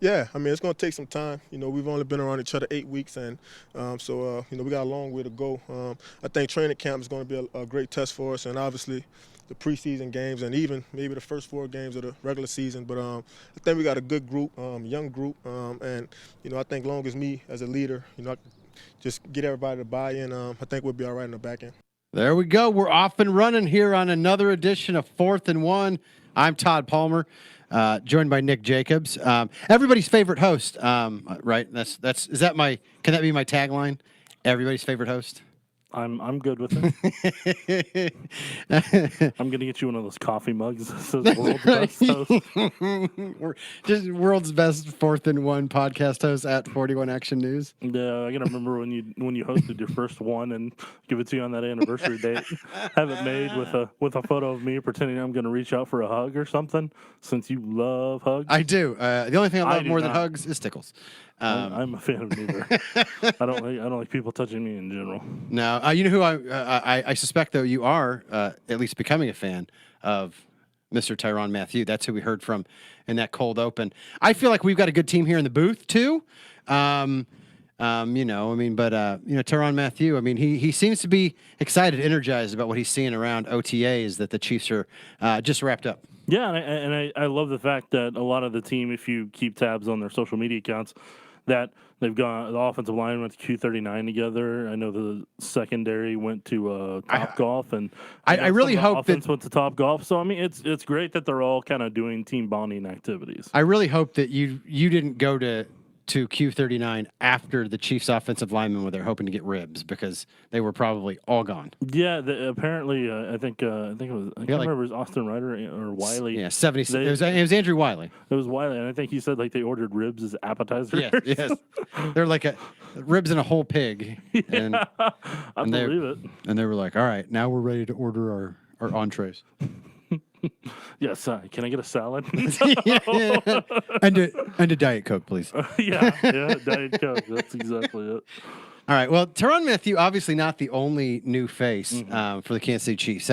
Yeah, I mean, it's going to take some time. We've only been around each other 8 weeks, and we got a long way to go. I think training camp is going to be a great test for us, and obviously the preseason games and even maybe the first 4 games of the regular season. But I think we got a good group, young group, and I think long as me as a leader, I can just get everybody to buy in. I think we'll be all right in the back end. There we go. We're off and running here on another edition of 4th and 1. I'm Todd Palmer, joined by Nick Jacobs, everybody's favorite host. Right? Is that my? Can that be my tagline? Everybody's favorite host. I'm good with it. I'm gonna get you one of those coffee mugs that says "World's Best Host." We're just world's best 4th and 1 podcast host at 41 Action News. Yeah, I gotta remember when you hosted your first one and give it to you on that anniversary date. Have it made with a photo of me pretending I'm gonna reach out for a hug or something. Since you love hugs, I do. The only thing I love do more than not. hugs is tickles. I'm a fan of neither. I don't like people touching me in general. No, you know who I suspect though you are at least becoming a fan of Mr. Tyrann Mathieu. That's who we heard from in that cold open. I feel like we've got a good team here in the booth too. Tyrann Mathieu. I mean, he seems to be excited, energized about what he's seeing around OTAs that the Chiefs are just wrapped up. Yeah, and I love the fact that a lot of the team, if you keep tabs on their social media accounts, that they've gone, the offensive line went to Q39 together. I know the secondary went to Top Golf, and I really hope offense went to Top Golf. So I mean, it's great that they're all kind of doing team bonding activities. I really hope that you didn't go to Q39 after the Chiefs offensive linemen were there hoping to get ribs because they were probably all gone. Yeah, apparently I think it was I can't remember if it was Austin Ryder or Wiley. Yeah, 70. It was Andrew Wiley. It was Wiley, and I think he said like they ordered ribs as appetizers. Yes. They're like ribs and a whole pig. And, I believe it. And they were like, all right, now we're ready to order our entrees. Yes, can I get a salad? And a Diet Coke, please. yeah, Diet Coke. That's exactly it. All right. Well, Tyrann Mathieu, obviously not the only new face for the Kansas City Chiefs.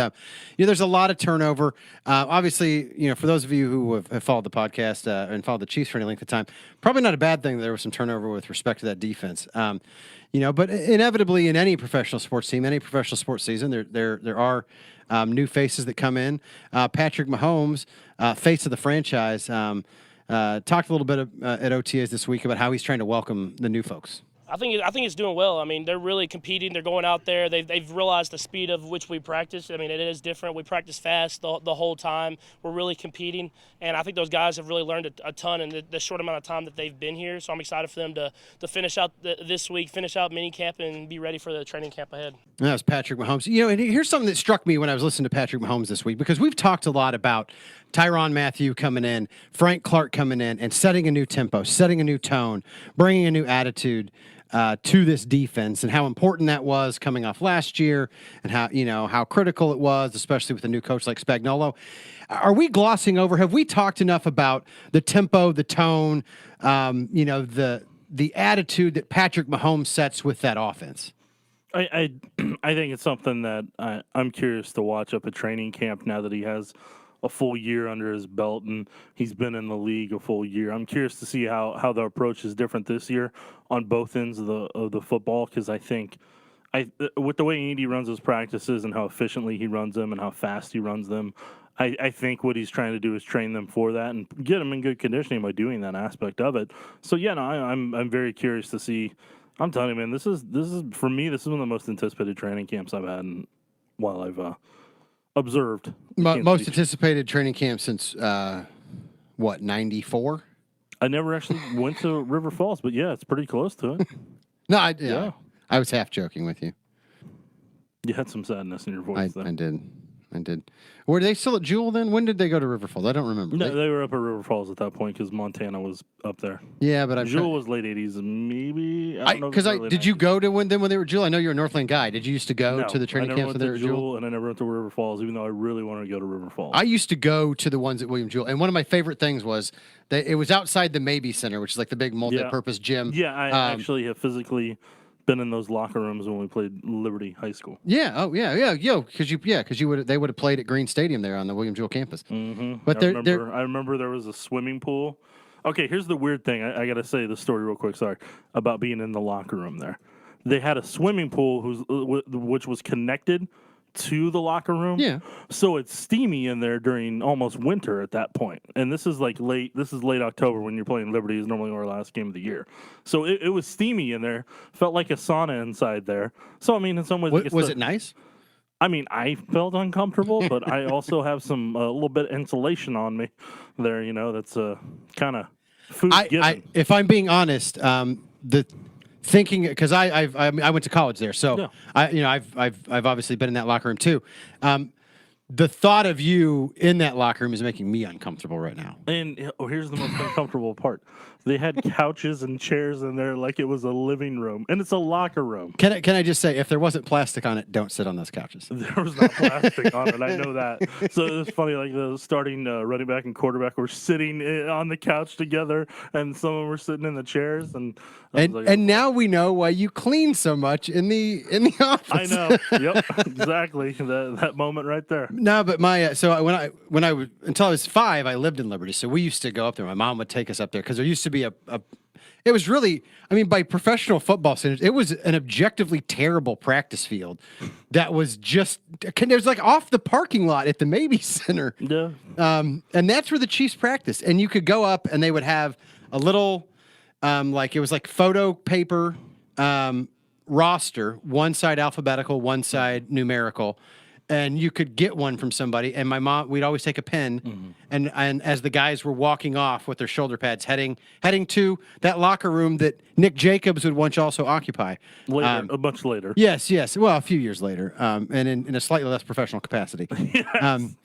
There's a lot of turnover. Obviously, for those of you who have followed the podcast and followed the Chiefs for any length of time, probably not a bad thing that there was some turnover with respect to that defense. But inevitably in any professional sports team, any professional sports season, there are new faces that come in. Patrick Mahomes, face of the franchise, talked a little bit at OTAs this week about how he's trying to welcome the new folks. I think it's doing well. I mean, they're really competing. They're going out there. They've realized the speed of which we practice. I mean, it is different. We practice fast the whole time. We're really competing, and I think those guys have really learned a ton in the short amount of time that they've been here. So I'm excited for them to finish out this week, finish out mini camp, and be ready for the training camp ahead. That was Patrick Mahomes. And here's something that struck me when I was listening to Patrick Mahomes this week, because we've talked a lot about Tyrann Mathieu coming in, Frank Clark coming in, and setting a new tempo, setting a new tone, bringing a new attitude to this defense, and how important that was coming off last year, and how critical it was, especially with a new coach like Spagnuolo. Are we glossing over? Have we talked enough about the tempo, the tone, the attitude that Patrick Mahomes sets with that offense? I think it's something that I'm curious to watch up at training camp now that he has a full year under his belt and he's been in the league a full year. I'm curious to see how the approach is different this year on both ends of the football, because I think with the way Andy runs his practices and how efficiently he runs them and how fast he runs them, I think what he's trying to do is train them for that and get them in good conditioning by doing that aspect of it. So yeah, no, I'm very curious to see. I'm telling you, man, this is for me. This is one of the most anticipated training camps I've had while I've observed. Most anticipated training camp since what, 94? I never actually went to River Falls, but yeah, it's pretty close to it. No, I was half joking with you. You had some sadness in your voice. I did. Were they still at Jewel then? When did they go to River Falls? I don't remember. No, they were up at River Falls at that point because Montana was up there. Yeah, but Jewel was late 80s, maybe. I don't know. Because did you go to when they were at Jewel? I know you're a Northland guy. Did you used to go to the training camps when they were at Jewel? And I never went to River Falls, even though I really wanted to go to River Falls. I used to go to the ones at William Jewell, and one of my favorite things was that it was outside the Maybe Center, which is like the big multi-purpose gym. Yeah, I actually have physically been in those locker rooms when we played Liberty High School. Yeah. Oh, yeah. Because they would have played at Green Stadium there on the William Jewell campus. Mm-hmm. But I remember there was a swimming pool Okay, here's the weird thing. I got to say the story real quick. Sorry about being in the locker room there. They had a swimming pool which was connected to the locker room. Yeah. So it's steamy in there during almost winter at that point. And this is like late October when you're playing Liberty is normally our last game of the year. So it was steamy in there. Felt like a sauna inside there. So I mean, in some ways, Was it nice? I mean, I felt uncomfortable, but I also have some a little bit of insulation on me there. That's kind of food given. If I'm being honest, the thinking, because I went to college there, so Yeah. I've obviously been in that locker room too. The thought of you in that locker room is making me uncomfortable right now. And here's the most uncomfortable part. They had couches and chairs in there like it was a living room, and it's a locker room. Can I just say, if there wasn't plastic on it, don't sit on those couches. There was not plastic on it. I know that. So it's funny, like the starting running back and quarterback were sitting on the couch together, and some of them were sitting in the chairs. And now we know why you clean so much in the office. I know. Yep. Exactly. That moment right there. No, but when I was until I was 5, I lived in Liberty, so we used to go up there. My mom would take us up there because there used to be it was really, I mean, by professional football standards, it was an objectively terrible practice field that was just, it was like off the parking lot at the Mabee Center. Yeah. And that's where the Chiefs practiced. And you could go up and they would have a little, it was like photo paper roster, one side alphabetical, one side numerical. And you could get one from somebody. And my mom, we'd always take a pen, and as the guys were walking off with their shoulder pads, heading to that locker room that Nick Jacobs would once also occupy. Later, a bunch later. Yes. Well, a few years later, and in a slightly less professional capacity. Yes.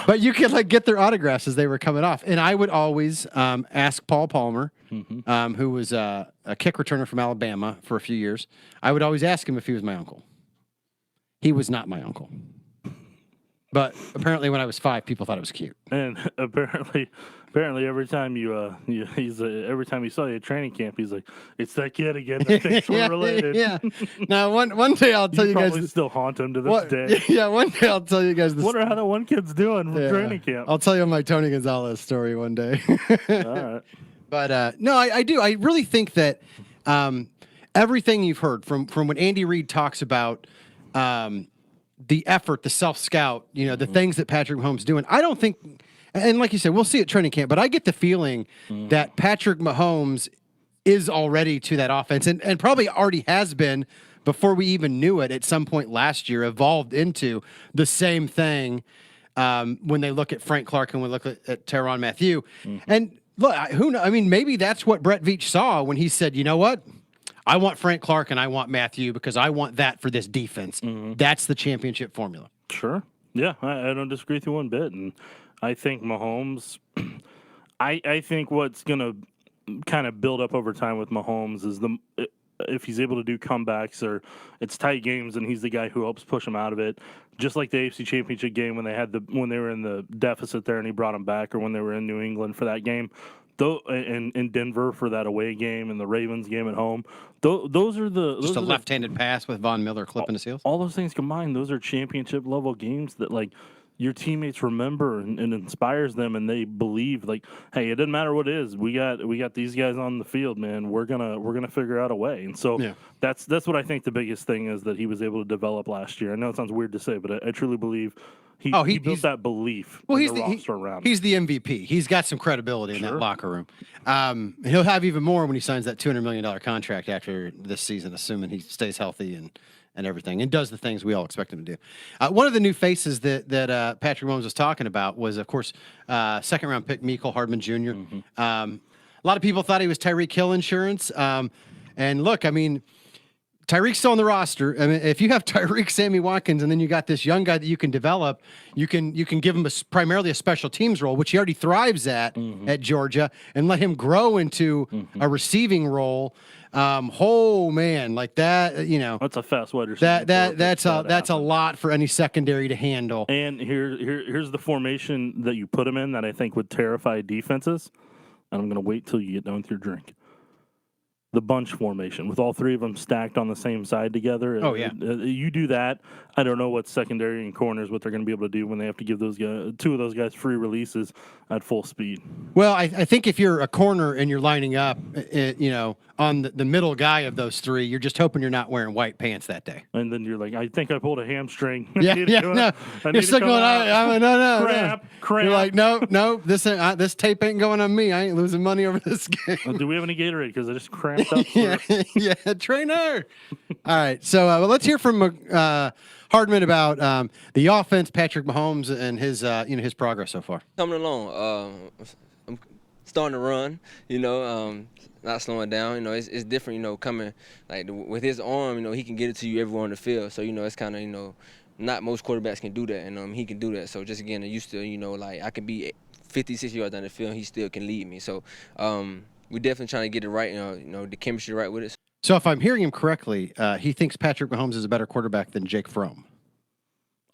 But you could get their autographs as they were coming off. And I would always ask Paul Palmer, who was a kick returner from Alabama for a few years. I would always ask him if he was my uncle. He was not my uncle. But apparently, when I was 5, people thought it was cute. And apparently, every time every time he saw you at training camp, he's like, "It's that kid again." That thinks we're related. Yeah. Now, one day I'll tell you guys. Probably still haunt him to this day. Yeah, one day I'll tell you guys. Wonder how that one kid's doing from training camp. I'll tell you my Tony Gonzalez story one day. All right. But no, I do. I really think that everything you've heard from when Andy Reid talks about. The effort, the self-scout, the things that Patrick Mahomes is doing. I don't think, and like you said, we'll see at training camp, but I get the feeling that Patrick Mahomes is already to that offense and probably already has been before we even knew it at some point last year, evolved into the same thing when they look at Frank Clark and we look at Tyrann Mathieu. And look, who knows? I mean, maybe that's what Brett Veach saw when he said, you know what? I want Frank Clark and I want Mathieu because I want that for this defense. That's the championship formula. Sure. Yeah, I don't disagree with you one bit. And I think Mahomes, I think what's going to kind of build up over time with Mahomes is if he's able to do comebacks or it's tight games and he's the guy who helps push them out of it. Just like the AFC Championship game when they were in the deficit there and he brought them back, or when they were in New England for that game. In Denver for that away game and the Ravens game at home, those are just a left-handed pass with Von Miller clipping his heels. All those things combined, those are championship level games that your teammates remember and inspires them, and they believe hey, it doesn't matter what it is. We got these guys on the field, man. We're gonna figure out a way. And so that's what I think the biggest thing is that he was able to develop last year. I know it sounds weird to say, but I truly believe. He built that belief. Well, he's the roster around him. He's the MVP. He's got some credibility in that locker room. He'll have even more when he signs that $200 million contract after this season, assuming he stays healthy and everything, and does the things we all expect him to do. One of the new faces that Patrick Mahomes was talking about was, of course, second-round pick Mecole Hardman Jr. A lot of people thought he was Tyreek Hill insurance. And look, I mean, Tyreek's still on the roster. I mean, if you have Tyreek, Sammy Watkins, and then you got this young guy that you can develop, you can give him primarily a special teams role, which he already thrives at Georgia, and let him grow into a receiving role. Oh man, like that, that's a fast wide receiver. That's a lot for any secondary to handle. And here's the formation that you put him in that I think would terrify defenses. And I'm going to wait till you get done with your drink. the bunch formation with all three of them stacked on the same side together. Oh, yeah. You do that. I don't know what secondary and corners what they're going to be able to do when they have to give those guys, two of those guys free releases at full speed. Well, I think if you're a corner and you're lining up, on the middle guy of those three, you're just hoping you're not wearing white pants that day. And then you're like, I think I pulled a hamstring. Yeah, no. You're signaling, no. Cramp. You're like, no, this tape ain't going on me. I ain't losing money over this game. Do we have any Gatorade? Because I just cramped up. Yeah, trainer. All right, so let's hear from Hardman about the offense, Patrick Mahomes, and his progress so far. Coming along, I'm starting to run. Not slowing down. It's different. Coming with his arm. He can get it to you everywhere on the field. So it's kind of not most quarterbacks can do that, and he can do that. So just again, I used to I could be 50, 60 yards down the field, and he still can lead me. So we're definitely trying to get it right. The chemistry right with it. So if I'm hearing him correctly, he thinks Patrick Mahomes is a better quarterback than Jake Fromm.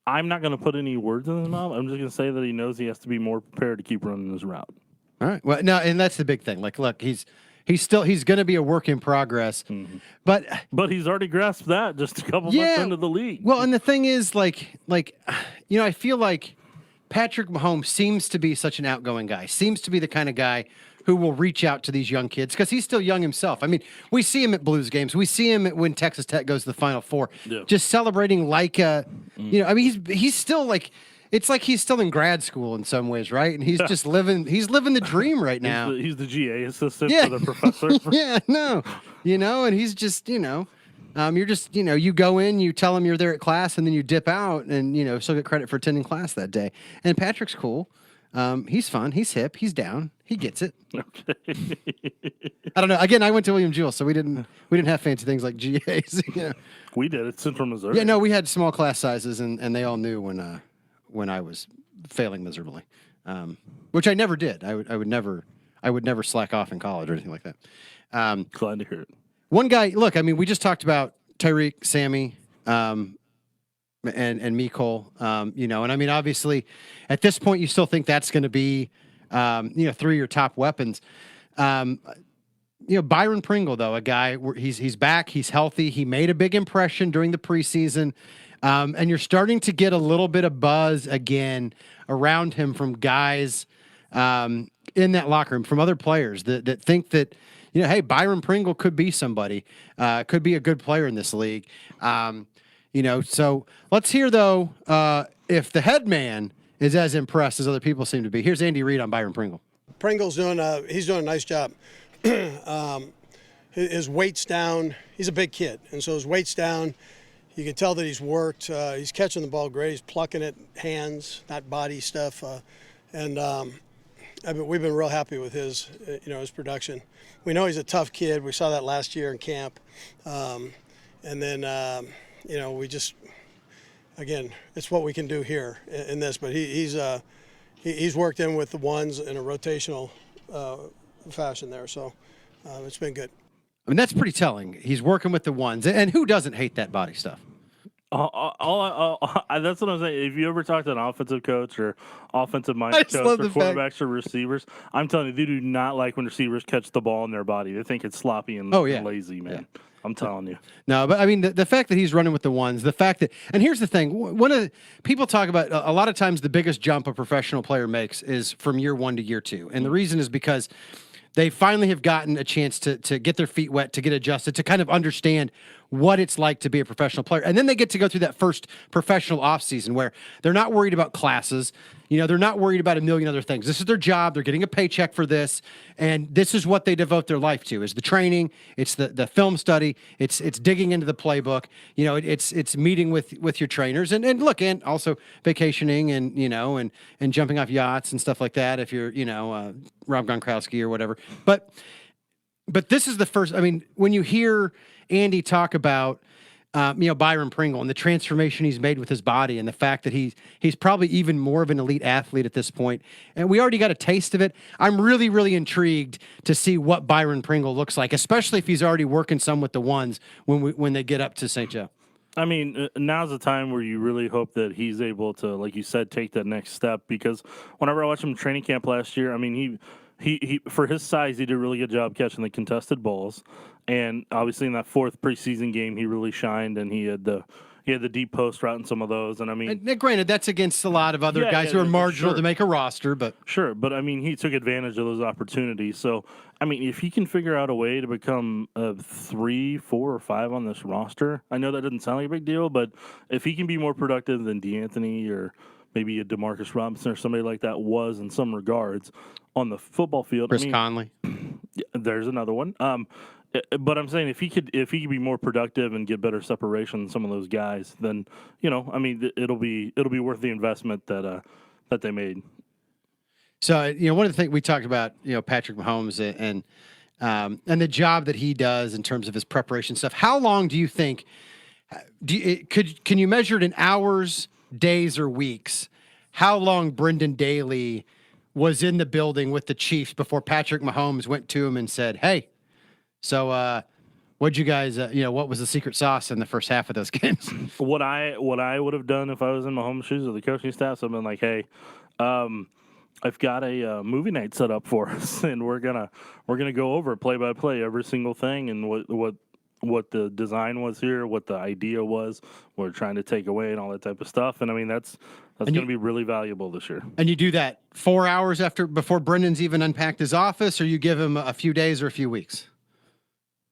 I'm not going to put any words in his mouth. I'm just going to say that he knows he has to be more prepared to keep running his route. All right. Well, no, and that's the big thing. Like, look, he's going to be a work in progress, but he's already grasped that just a couple months into the league. Well, and the thing is, I feel like Patrick Mahomes seems to be such an outgoing guy. Seems to be the kind of guy who will reach out to these young kids because he's still young himself. I mean, we see him at Blues games. We see him when Texas Tech goes to the Final Four, just celebrating like he's still like. It's like he's still in grad school in some ways, right? And he's just living the dream right now. He's the GA assistant for the professor. And he's just, you're just, you go in, you tell him you're there at class, and then you dip out and, still get credit for attending class that day. And Patrick's cool. He's fun. He's hip. He's down. He gets it. Okay. I don't know. Again, I went to William Jewell, so we didn't have fancy things like GAs. We did. It's Central Missouri. Yeah, no, we had small class sizes, and they all knew when I was failing miserably, which I never did. I would never slack off in college or anything like that. Glad to hear it. One guy, look, I mean, we just talked about Tyreek, Sammy, and Mecole, and I mean, obviously, at this point, you still think that's going to be, three of your top weapons. Byron Pringle, though, a guy where he's back, he's healthy, he made a big impression during the preseason. And you're starting to get a little bit of buzz again around him from guys in that locker room, from other players that think that, hey, Byron Pringle could be somebody, could be a good player in this league. So let's hear, though, if the head man is as impressed as other people seem to be. Here's Andy Reid on Byron Pringle. Pringle's doing a nice job. His weight's down. He's a big kid, and so his weight's down. You can tell that he's worked. He's catching the ball great. He's plucking it, hands, not body stuff. We've been real happy with his production. We know he's a tough kid. We saw that last year in camp. We just, again, it's what we can do here in this. But he's worked in with the ones in a rotational fashion there. So it's been good. I mean, that's pretty telling. He's working with the ones. And who doesn't hate that body stuff? That's what I'm saying. If you ever talk to an offensive coach or offensive-minded coach or quarterbacks or receivers, I'm telling you, they do not like when receivers catch the ball in their body. They think it's sloppy and lazy, man. Yeah. I'm telling you. No, but I mean, the fact that he's running with the ones, the fact that, and here's the thing, people talk about, a lot of times the biggest jump a professional player makes is from year one to year two. And the reason is because they finally have gotten a chance to get their feet wet, to get adjusted, to kind of understand what it's like to be a professional player. And then they get to go through that first professional offseason where they're not worried about classes. They're not worried about a million other things. This is their job. They're getting a paycheck for this. And this is what they devote their life to, is the training. It's the film study. It's digging into the playbook. It's meeting with your trainers and look, and also vacationing and jumping off yachts and stuff like that if you're, Rob Gronkowski or whatever. But this is the first, I mean, when you hear Andy talk about, Byron Pringle and the transformation he's made with his body and the fact that he's probably even more of an elite athlete at this point. And we already got a taste of it. I'm really, really intrigued to see what Byron Pringle looks like, especially if he's already working some with the ones when they get up to St. Joe. I mean, now's the time where you really hope that he's able to, like you said, take that next step. Because whenever I watched him in training camp last year, I mean, he for his size, he did a really good job catching the contested balls, and obviously in that fourth preseason game, he really shined, and he had the deep post route in some of those, and I mean, And granted, that's against a lot of other Yeah, guys yeah, who are yeah, marginal sure. to make a roster, but sure, but I mean, he took advantage of those opportunities. So, I mean, if he can figure out a way to become a 3, 4, or 5 on this roster, I know that doesn't sound like a big deal, but if he can be more productive than D'Anthony or maybe a DeMarcus Robinson or somebody like that was in some regards on the football field, Chris I mean, Conley. there's another one. But I'm saying if he could be more productive and get better separation than some of those guys, then I mean, it'll be worth the investment that they made. So one of the things we talked about, Patrick Mahomes and the job that he does in terms of his preparation stuff. How long do you think? Can you measure it in hours, days, or weeks? How long Brendan Daly was in the building with the Chiefs before Patrick Mahomes went to him and said, "Hey, so what'd you guys? What was the secret sauce in the first half of those games?" What I would have done if I was in Mahomes' shoes or the coaching staff, I've been like, hey, I've got a movie night set up for us, and we're gonna go over play by play every single thing and what the design was here, what the idea was, what we're trying to take away, and all that type of stuff. And I mean, that's going to be really valuable this year. And you do that 4 hours before Brendan's even unpacked his office, or you give him a few days or a few weeks?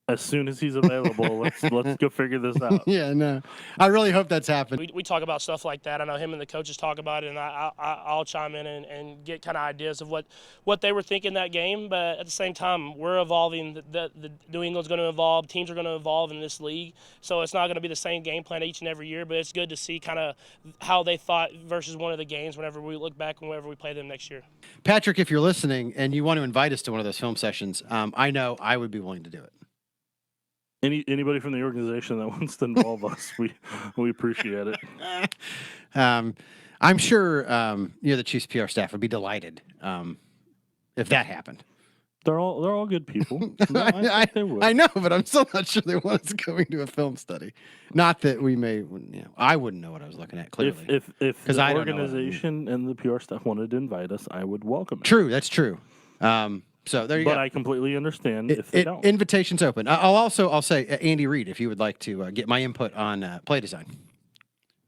As soon as he's available, let's go figure this out. Yeah, no. I really hope that's happened. We talk about stuff like that. I know him and the coaches talk about it, and I'll chime in and get kind of ideas of what they were thinking that game. But at the same time, we're evolving. The New England's going to evolve. Teams are going to evolve in this league. So it's not going to be the same game plan each and every year. But it's good to see kind of how they thought versus one of the games whenever we look back and whenever we play them next year. Patrick, if you're listening and you want to invite us to one of those film sessions, I know I would be willing to do it. Anybody from the organization that wants to involve us, we appreciate it. I'm sure the Chiefs PR staff would be delighted if that happened. They're all good people. No, I think they would. I know, but I'm still not sure they want us going to a film study. Not that we may, I wouldn't know what I was looking at clearly. If the I don't know what I mean. organization and the PR staff wanted to invite us, I would welcome it. True, that's true. So there you But go. I completely understand if they don't. Invitation's open. I'll say Andy Reid, if you would like to get my input on play design,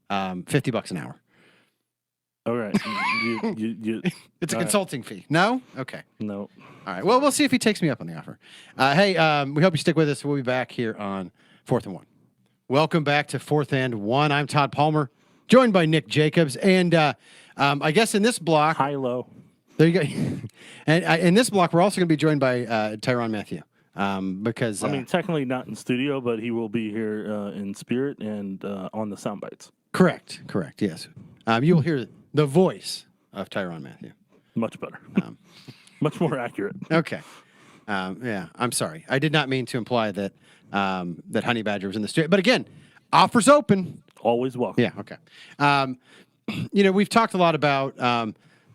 $50 an hour. All right. You, It's a all right. consulting fee. No? Okay. No. All right. Well, we'll see if he takes me up on the offer. Hey, we hope you stick with us. We'll be back here on 4th and 1. Welcome back to 4th and 1. I'm Todd Palmer, joined by Nick Jacobs. And I guess in this block, High low. there you go. And in this block, we're also going to be joined by Tyrann Mathieu because I mean, technically not in studio, but he will be here in spirit and on the sound bites. correct. Yes. You will hear the voice of Tyrann Mathieu. Much better. Much more accurate. Okay. Yeah, I'm sorry. I did not mean to imply that that Honey Badger was in the studio. But again, offers open. Always welcome. Yeah. Okay. We've talked a lot about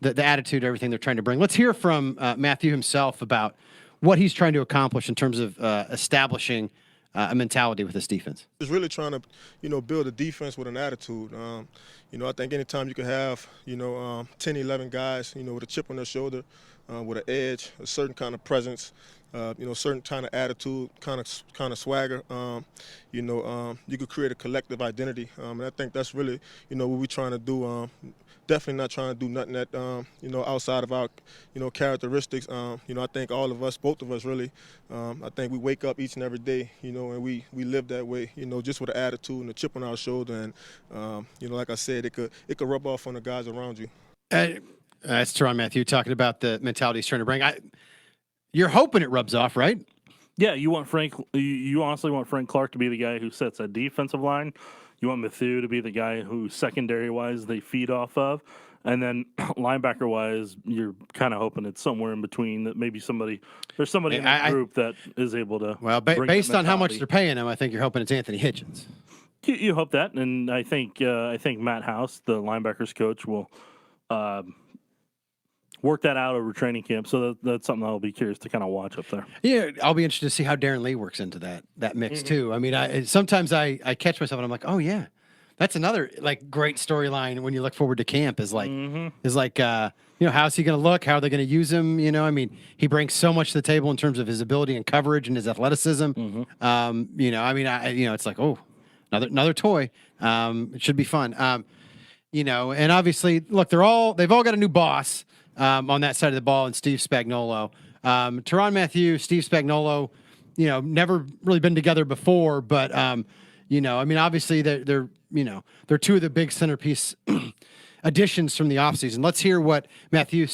the attitude, everything they're trying to bring. Let's hear from Mathieu himself about what he's trying to accomplish in terms of establishing a mentality with this defense. Just really trying to, build a defense with an attitude. I think anytime you can have, 10, 11 guys, with a chip on their shoulder, with an edge, a certain kind of presence, certain kind of attitude, kind of swagger, you could create a collective identity. And I think that's really, what we're trying to do. Definitely not trying to do nothing that, outside of our, characteristics. I think all of us, both of us really, I think we wake up each and every day, and we live that way, just with an attitude and a chip on our shoulder. And, like I said, it could rub off on the guys around you. That's Tyrann Mathieu talking about the mentality he's trying to bring. You're hoping it rubs off, right? Yeah, you want Frank. You honestly want Frank Clark to be the guy who sets a defensive line. You want Mathieu to be the guy who secondary-wise they feed off of. And then linebacker-wise, you're kind of hoping it's somewhere in between, that maybe there's somebody in that group that is able to. Well, bring based that on how much mentality. they're paying him, I think you're hoping it's Anthony Hitchens. You hope that, and I think Matt House, the linebackers coach, will work that out over training camp. So that's something I'll be curious to kind of watch up there. Yeah, I'll be interested to see how Darren Lee works into that mix too. I mean, sometimes I catch myself and I'm like, oh yeah, That's another like great storyline when you look forward to camp is like you know, how's he going to look? How are they going to use him? You know, I mean, he brings so much to the table in terms of his ability and coverage and his athleticism. You know, I mean, you know, it's like, oh, another toy. It should be fun. You know, and obviously, look, they've all got a new boss on that side of the ball, and Steve Spagnuolo. Tyrann Mathieu, Steve Spagnuolo, you know, never really been together before, but you know, I mean, obviously they're you know, they're two of the big centerpiece additions from the offseason. Let's hear what Mathieu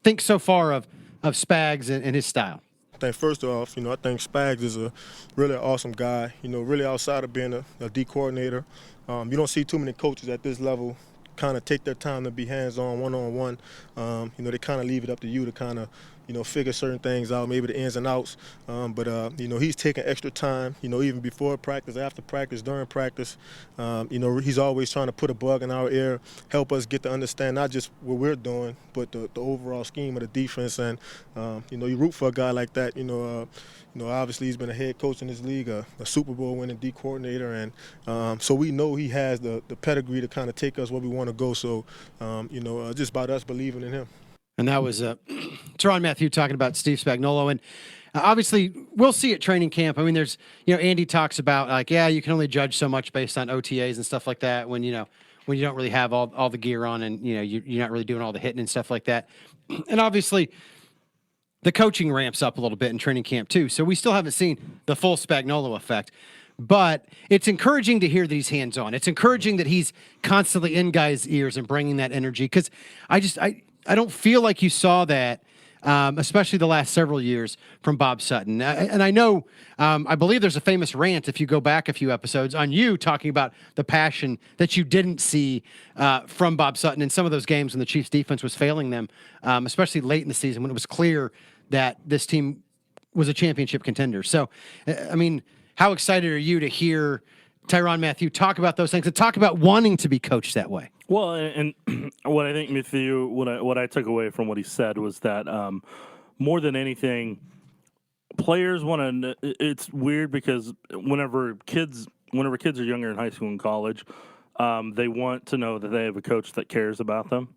thinks so far of Spags and his style. I think first off, you know, I think Spags is a really awesome guy. You know, really outside of being a D coordinator, you don't see too many coaches at this level kind of take their time to be hands-on, one-on-one. You know, they kind of leave it up to you to kind of, you know, figure certain things out, maybe the ins and outs. But you know, he's taking extra time, you know, even before practice, after practice, during practice. You know, he's always trying to put a bug in our ear, help us get to understand not just what we're doing, but the overall scheme of the defense. And, you know, you root for a guy like that, you know, obviously he's been a head coach in this league, a Super Bowl winning D coordinator. And so we know he has the pedigree to kind of take us where we want to go. So, you know, just about us believing in him. And that was Tyrann Mathieu talking about Steve Spagnuolo. And obviously, we'll see at training camp. I mean, there's, you know, Andy talks about, like, yeah, you can only judge so much based on OTAs and stuff like that when, you know, when you don't really have all the gear on and, you know, you're not really doing all the hitting and stuff like that. And obviously, the coaching ramps up a little bit in training camp, too. So we still haven't seen the full Spagnuolo effect. But it's encouraging to hear that he's hands-on. It's encouraging that he's constantly in guys' ears and bringing that energy. Because I don't feel like you saw that, especially the last several years from Bob Sutton. And I know, I believe there's a famous rant, if you go back a few episodes, on you talking about the passion that you didn't see from Bob Sutton in some of those games when the Chiefs defense was failing them, especially late in the season when it was clear that this team was a championship contender. So, I mean, how excited are you to hear Tyrann Mathieu talk about those things and talk about wanting to be coached that way? Well, and what I think Mathieu, what I took away from what he said was that more than anything, players want to. It's weird because whenever kids are younger in high school and college, they want to know that they have a coach that cares about them.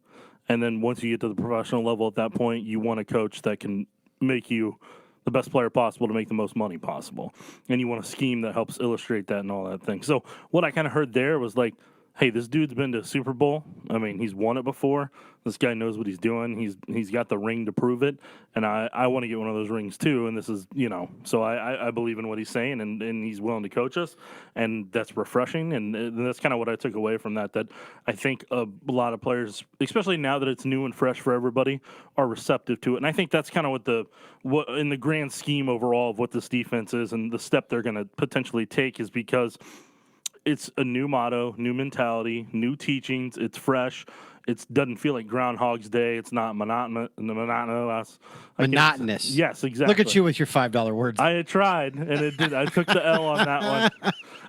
And then once you get to the professional level at that point, you want a coach that can make you the best player possible to make the most money possible. And you want a scheme that helps illustrate that and all that thing. So what I kind of heard there was like, hey, this dude's been to a Super Bowl. I mean, he's won it before. This guy knows what he's doing. He's got the ring to prove it, and I want to get one of those rings too. And this is, you know, so I believe in what he's saying, and he's willing to coach us, and that's refreshing. And that's kind of what I took away from that. That I think a lot of players, especially now that it's new and fresh for everybody, are receptive to it. And I think that's kind of what in the grand scheme overall of what this defense is and the step they're going to potentially take is because it's a new motto, new mentality, new teachings. It's fresh. It doesn't feel like Groundhog's Day. It's not monotonous. Monotonous. Yes, exactly. Look at you with your $5 words. I had tried, and it did. I took the L on that one.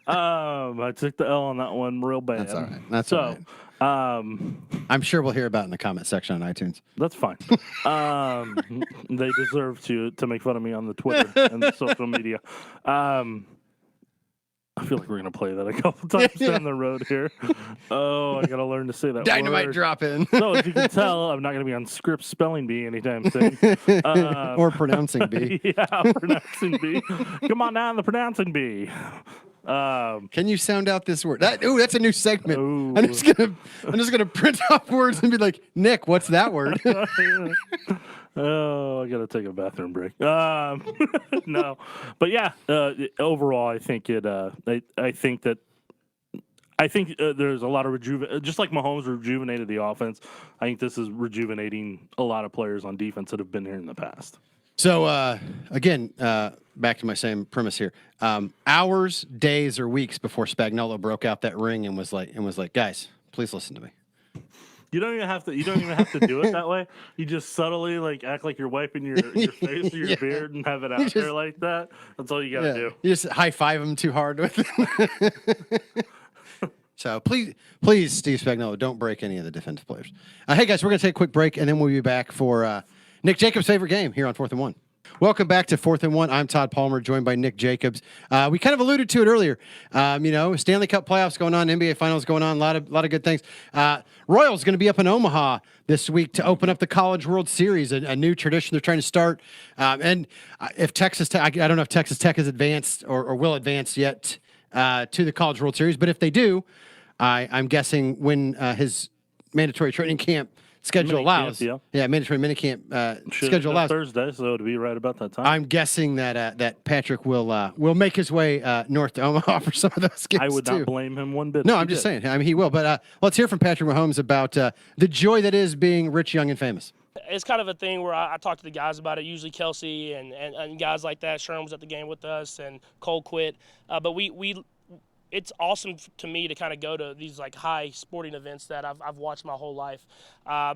I took the L on that one real bad. That's all right. That's all right. I'm sure we'll hear about it in the comment section on iTunes. That's fine. They deserve to make fun of me on the Twitter and the social media. I feel like we're going to play that a couple times down the road here. Oh, I got to learn to say that Dynamite word. drop in. So, as you can tell, I'm not going to be on script spelling bee anytime soon. Or pronouncing bee. Yeah, pronouncing bee. Come on down the pronouncing bee. Can you sound out this word? That's a new segment. Ooh. I'm just gonna print off words and be like, Nick, what's that word? Oh, I gotta take a bathroom break. No, but yeah. Overall, I think it. I think there's a lot of just like Mahomes rejuvenated the offense. I think this is rejuvenating a lot of players on defense that have been here in the past. So again, back to my same premise here. Hours, days, or weeks before Spagnuolo broke out that ring and was like, guys, please listen to me. You don't even have to do it that way. You just subtly like act like you're wiping your face or your beard and have it out there like that. That's all you gotta do. You just high five him too hard with it. So please, Steve Spagnuolo, don't break any of the defensive players. Hey guys, we're gonna take a quick break and then we'll be back for Nick Jacobs' favorite game here on 4th and 1. Welcome back to 4th and 1. I'm Todd Palmer, joined by Nick Jacobs. We kind of alluded to it earlier. Stanley Cup playoffs going on, NBA Finals going on, a lot of good things. Royals going to be up in Omaha this week to open up the College World Series, a new tradition they're trying to start. And if Texas Tech, I don't know if Texas Tech has advanced or will advance yet to the College World Series, but if they do, I'm guessing when his mandatory training camp schedule allows. Mandatory minicamp schedule allows. Thursday, so it'll be right about that time. I'm guessing that Patrick will make his way north to Omaha for some of those games. I would too. not blame him one bit. No, I'm just saying. I mean, he will. But let's hear from Patrick Mahomes about the joy that is being rich, young, and famous. It's kind of a thing where I talk to the guys about it, usually Kelsey and guys like that. Sherm was at the game with us, and Cole quit. But it's awesome to me to kind of go to these like high sporting events that I've watched my whole life.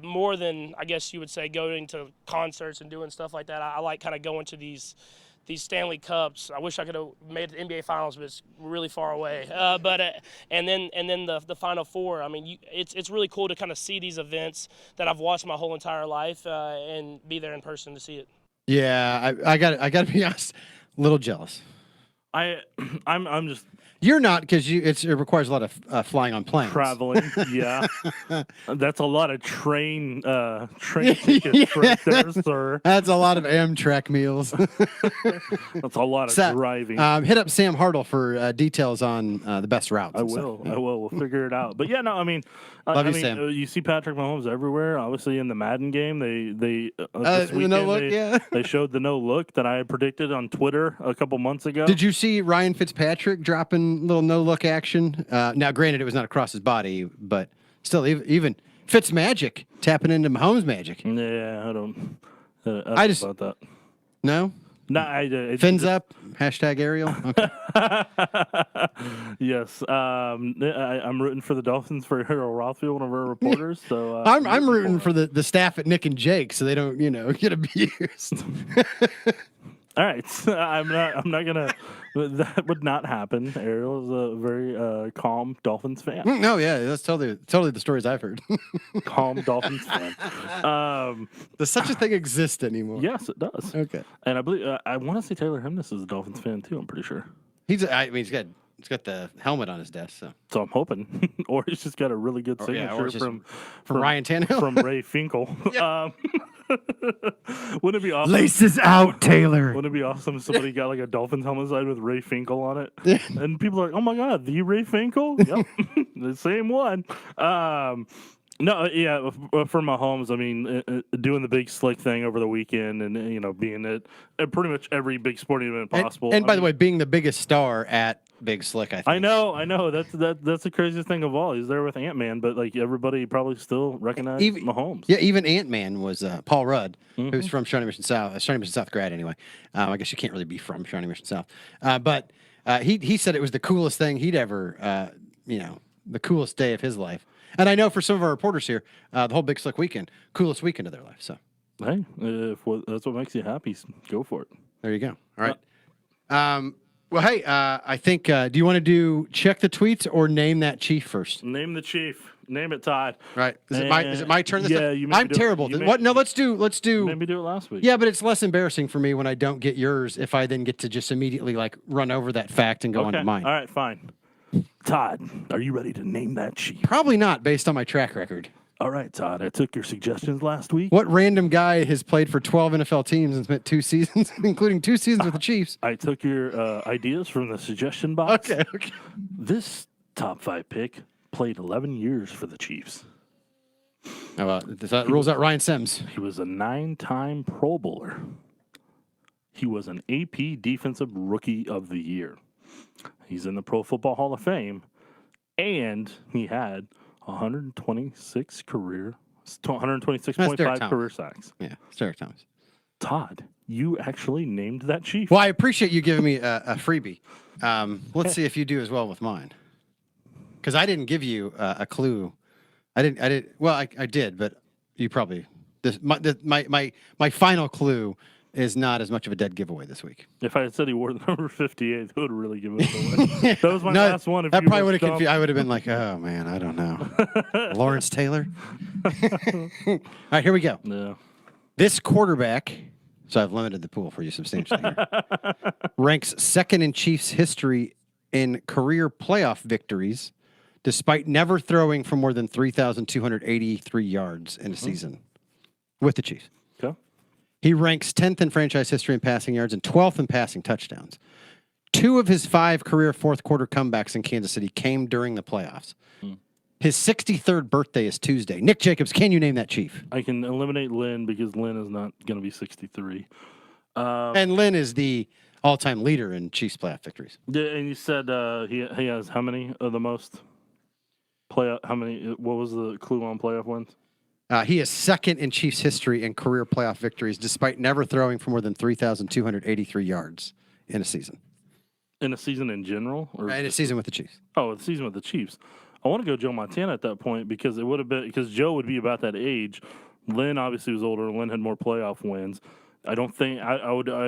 More than, I guess you would say, going to concerts and doing stuff like that. I like kind of going to these Stanley Cups. I wish I could have made the NBA Finals, but it's really far away. And then the Final Four. I mean, it's really cool to kind of see these events that I've watched my whole entire life and be there in person to see it. Yeah, I got to be honest, a little jealous. I'm just You're not, because it requires a lot of flying on planes. traveling. Yeah, that's a lot of train tickets right there, sir. That's a lot of Amtrak meals. That's a lot of driving. Hit up Sam Hartle for details on the best routes. I will. We'll figure it out. But yeah, no, I mean, Sam. You see Patrick Mahomes everywhere. Obviously, in the Madden game, they this weekend, no look. they showed the no look that I had predicted on Twitter a couple months ago. Did you see Ryan Fitzpatrick dropping little no look action? Now, granted, it was not across his body, but still, even Fitz magic tapping into Mahomes magic. Yeah, I don't know about that. No. No, I Fins up. Hashtag Ariel. Okay. Yes, I'm rooting for the Dolphins for Harold Rothfield, one of our reporters. So I'm rooting for the staff at Nick and Jake so they don't get abused. All right, I'm not gonna. That would not happen. Ariel is a very calm Dolphins fan. No, yeah, that's totally the stories I've heard. Calm Dolphins fan. Does such a thing exist anymore? Yes, it does. Okay. And I believe I want to say Taylor Hemness is a Dolphins fan too. I'm pretty sure. He's got the helmet on his desk, So I'm hoping, or he's just got a really good signature from Ryan Tannehill, from Ray Finkel. Wouldn't it be awesome? Laces out, Taylor. Wouldn't it be awesome if somebody got like a Dolphins helmet side with Ray Finkel on it? And people are like, "Oh my God, the Ray Finkel? Yep, the same one." No, yeah, for Mahomes, I mean, doing the big slick thing over the weekend, and being at pretty much every big sporting event possible. And by the way, being the biggest star at Big Slick, I think. I know. That's the craziest thing of all. He's there with Ant-Man, but like everybody probably still recognizes Mahomes. Yeah, even Ant-Man was Paul Rudd, who's from Shawnee Mission South. Shawnee Mission South grad, anyway. I guess you can't really be from Shawnee Mission South, but he said it was the coolest thing he'd ever, the coolest day of his life. And I know for some of our reporters here, the whole Big Slick weekend, coolest weekend of their life. So, hey, if that's what makes you happy, go for it. There you go. All right. Well, hey, I think, do you want to check the tweets or name that chief first? Name the chief. Name it, Todd. Right. Is it my turn this time? You I'm terrible. What? No, let's do. Maybe do it last week. Yeah, but it's less embarrassing for me when I don't get yours if I then get to just immediately run over that fact and go on to mine. All right, fine. Todd, are you ready to name that chief? Probably not, based on my track record. All right, Todd, I took your suggestions last week. What random guy has played for 12 NFL teams and spent 2 seasons, including 2 seasons with the Chiefs? I took your ideas from the suggestion box. Okay. This top 5 pick played 11 years for the Chiefs. That rules out Ryan Sims. He was a 9-time Pro Bowler. He was an AP Defensive Rookie of the Year. He's in the Pro Football Hall of Fame, and he had 126.5 career sacks. Yeah, Derek Thomas. Todd, you actually named that chief. Well, I appreciate you giving me a freebie. Let's see if you do as well with mine, because I didn't give you a clue. I didn't. Well, I did, but you probably my final clue is not as much of a dead giveaway this week. If I had said he wore the number 58, that would have really given it away. That was my last one. If that you probably would have stumped. confused. I would have been like, oh man, I don't know. Lawrence Taylor. All right, here we go. Yeah. This quarterback So I've limited the pool for you substantially here. Ranks second in Chiefs history in career playoff victories, despite never throwing for more than 3,283 yards in a season with the Chiefs. Okay. He ranks 10th in franchise history in passing yards and 12th in passing touchdowns. 2 of his 5 career fourth quarter comebacks in Kansas City came during the playoffs. His 63rd birthday is Tuesday. Nick Jacobs, can you name that Chief? I can eliminate Lynn because Lynn is not going to be 63. And Lynn is the all-time leader in Chiefs playoff victories. Yeah, and you said he has how many of the most playoff? How many? What was the clue on playoff wins? He is second in Chiefs history in career playoff victories, despite never throwing for more than 3,283 yards in a season. In a season in general, or In a season with the Chiefs. oh, the season with the Chiefs. I want to go Joe Montana at that point because it would have been because Joe would be about that age. Lynn obviously was older. Lynn had more playoff wins. I don't think I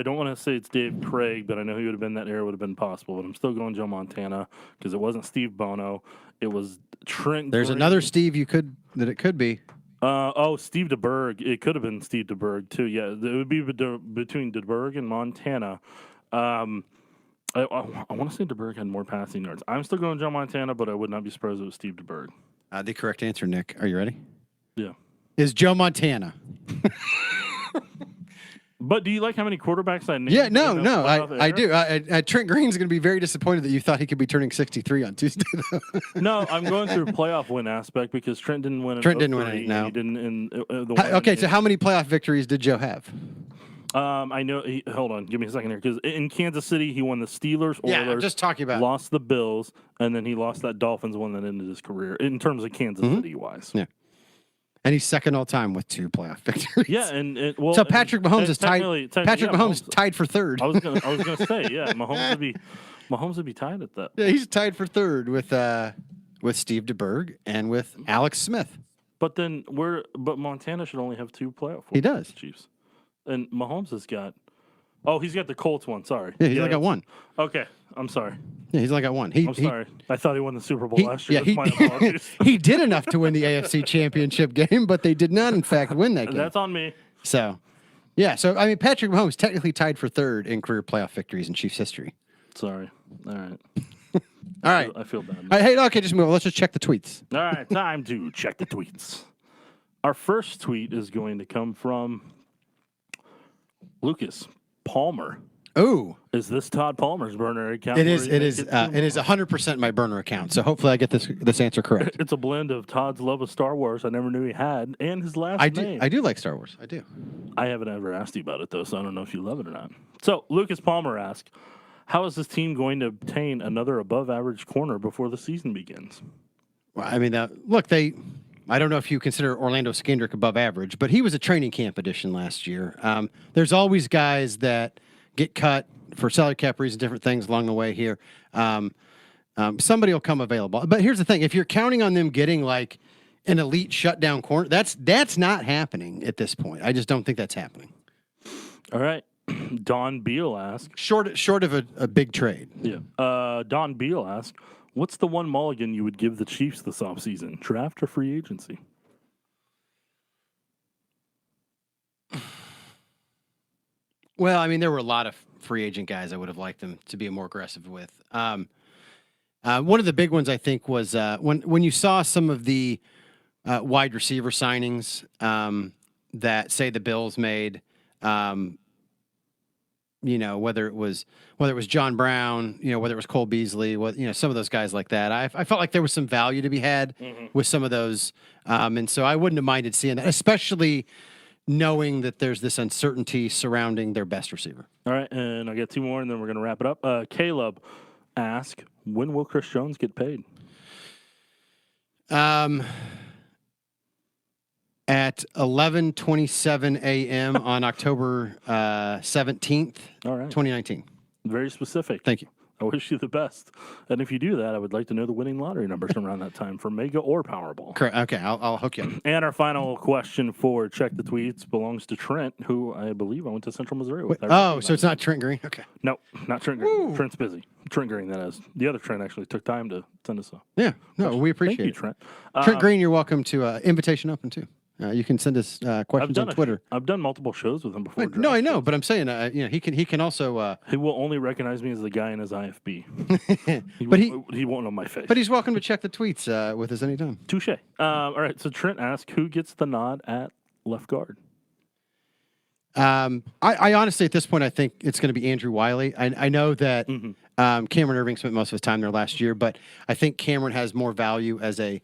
don't want to say it's Dave Craig, but I know he would have been that era would have been possible. But I'm still going Joe Montana because it wasn't Steve Bono. It was Trent. There's Green. another Steve it could be. Steve DeBerg. It could have been Steve DeBerg too. Yeah, it would be between DeBerg and Montana. I want to say DeBerg had more passing yards. I'm still going Joe Montana, but I would not be surprised if it was Steve DeBerg. The correct answer, Nick. Are you ready? Yeah. Is Joe Montana. But do you like how many quarterbacks I named? Yeah, in the no, playoff I era? do. Trent Green's going to be very disappointed that you thought he could be turning 63 on Tuesday, though. No, I'm going through playoff win aspect because Trent didn't win. Trent didn't win any, no. He didn't in the. Okay, so how many playoff victories did Joe have? I know. Hold on, give me a second here because in Kansas City he won the Steelers, Oilers. Yeah, I'm just talking about. Lost the Bills, and then he lost that Dolphins one that ended his career in terms of Kansas City wise. Yeah. And he's second all time with 2 playoff victories. Yeah, and so Patrick Mahomes is tied. Patrick yeah, Mahomes tied for third. I was gonna say, yeah, Mahomes would be tied at that. Yeah, he's tied for third with Steve DeBerg and with Alex Smith. But then but Montana should only have 2 playoff. He does. Chiefs, and Mahomes has got. Oh, he's got the Colts one. Sorry. Yeah, he's only got 1. Okay, I'm sorry. Yeah, he's only got 1. I'm sorry. I thought he won the Super Bowl last year. Yeah, My apologies. he did enough to win the AFC Championship game, but they did not, in fact, win that game. That's on me. So, yeah. So, I mean, Patrick Mahomes technically tied for third in career playoff victories in Chiefs history. Sorry. All right. All right. I feel bad. All right, hey, okay, just move on. Let's just check the tweets. All right, time to check the tweets. Our first tweet is going to come from Lucas Palmer. Oh, Is this Todd Palmer's burner account? it is. It is. It is 100% my burner account. So hopefully I get this answer correct. It's a blend of Todd's love of Star Wars I never knew he had and his last name. I do like Star Wars. I do. I haven't ever asked you about it though, so I don't know if you love it or not. So Lucas Palmer asked, "How is this team going to obtain another above-average corner before the season begins?" Well, I mean, look, I don't know if you consider Orlando Skandrick above average, but he was a training camp addition last year. There's always guys that get cut for salary cap reasons, different things along the way here. Somebody will come available. But here's the thing. If you're counting on them getting like an elite shutdown corner, that's not happening at this point. I just don't think that's happening. All right. Don Beal asked. Short of a big trade. Yeah. Don Beal asked, "What's the one mulligan you would give the Chiefs this offseason? Draft or free agency?" Well, I mean, there were a lot of free agent guys I would have liked them to be more aggressive with. One of the big ones, I think, was when you saw some of the wide receiver signings that, say, the Bills made. Whether it was John Brown, whether it was Cole Beasley, some of those guys like that. I felt like there was some value to be had with some of those, and so I wouldn't have minded seeing that, especially knowing that there's this uncertainty surrounding their best receiver. All right, and I'll get 2 more, and then we're going to wrap it up. Caleb asked, "When will Chris Jones get paid?" At 11:27 a.m. on October 17th, All right. 2019. Very specific. Thank you. I wish you the best. And if you do that, I would like to know the winning lottery numbers around that time for Mega or Powerball. Correct. Okay, I'll hook you up. And our final question for Check the Tweets belongs to Trent, who I believe I went to Central Missouri with. So it's not Trent Green? Okay. No, not Trent Green. Trent's busy. Trent Green, that is. The other Trent actually took time to send us a Yeah. No, we appreciate Thank you, it. Trent. Trent Green, you're welcome to Invitation Open, too. You can send us questions on Twitter. I've done multiple shows with him before. No, I know, draft but I'm saying, he can also. shows. He will only recognize me as the guy in his IFB. But he won't know my face. But he's welcome to check the tweets with us anytime. Touche. All right. So Trent asked, who gets the nod at left guard? I honestly, at this point, I think it's going to be Andrew Wiley. I know that Cameron Irving spent most of his time there last year, but I think Cameron has more value as a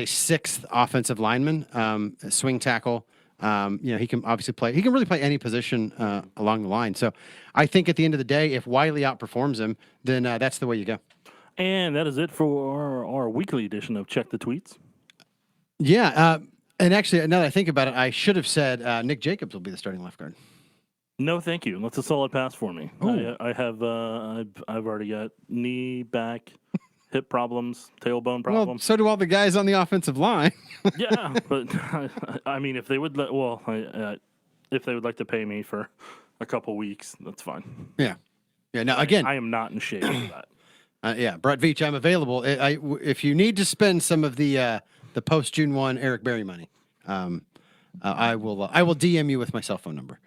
sixth offensive lineman, swing tackle. He can obviously play. He can really play any position along the line. So I think at the end of the day, if Wiley outperforms him, then that's the way you go. And that is it for our weekly edition of Check the Tweets. Yeah. And actually, now that I think about it, I should have said Nick Jacobs will be the starting left guard. No, thank you. That's a solid pass for me. Ooh. I have I've already got knee, back, hip problems, tailbone Well, problems. so do all the guys on the offensive line. Yeah, but I mean, if they would if they would like to pay me for a couple weeks, that's fine. Yeah. Now again, I am not in shape for that. Brett Veach, I'm available. If you need to spend some of the post June 1 Eric Berry money, I will DM you with my cell phone number.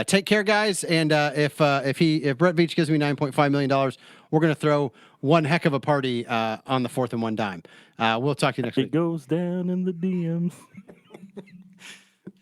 Take care, guys. And if Brett Veach gives me $9.5 million, we're going to throw one heck of a party on the 4th and 1 dime. We'll talk to you next week. It goes down in the DMs.